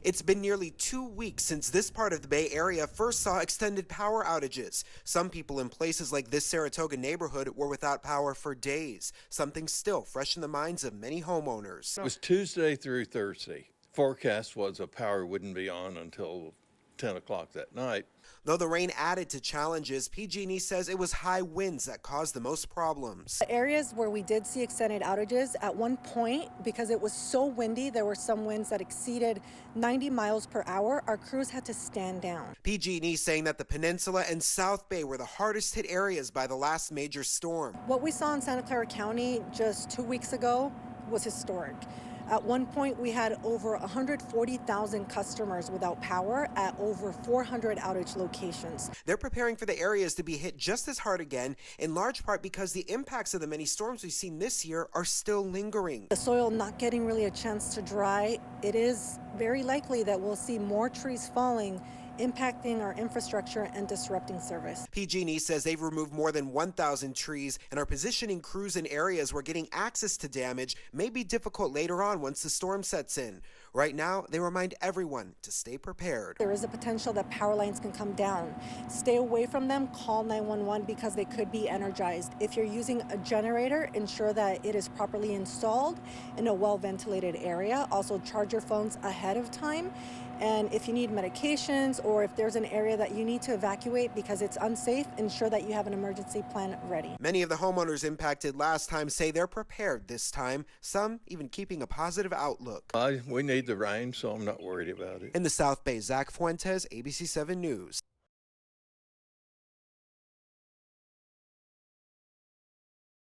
It's been nearly 2 weeks since this part of the Bay Area first saw extended power outages. Some people in places like this Saratoga neighborhood were without power for days, something still fresh in the minds of many homeowners. It was Tuesday through Thursday. Forecast was the power wouldn't be on until 10 o'clock that night. Though the rain added to challenges, PG&E says it was high winds that caused the most problems. The areas where we did see extended outages, at one point, because it was so windy, there were some winds that exceeded 90 miles per hour. Our crews had to stand down. PG&E saying that the peninsula and South Bay were the hardest hit areas by the last major storm. What we saw in Santa Clara County just 2 weeks ago was historic. At one point, we had over 140,000 customers without power at over 400 outage locations. They're preparing for the areas to be hit just as hard again, in large part because the impacts of the many storms we've seen this year are still lingering. The soil not getting really a chance to dry, it is very likely that we'll see more trees falling, impacting our infrastructure and disrupting service. PG&E says they've removed more than 1,000 trees and are positioning crews in areas where getting access to damage may be difficult later on once the storm sets in. Right now, they remind everyone to stay prepared. There is a potential that power lines can come down. Stay away from them, call 911 because they could be energized. If you're using a generator, ensure that it is properly installed in a well-ventilated area. Also, charge your phones ahead of time. And if you need medications or if there's an area that you need to evacuate because it's unsafe, ensure that you have an emergency plan ready. Many of the homeowners impacted last time say they're prepared this time, some even keeping a positive outlook. We need the rain, so I'm not worried about it. In the South Bay, Zach Fuentes, ABC 7 News.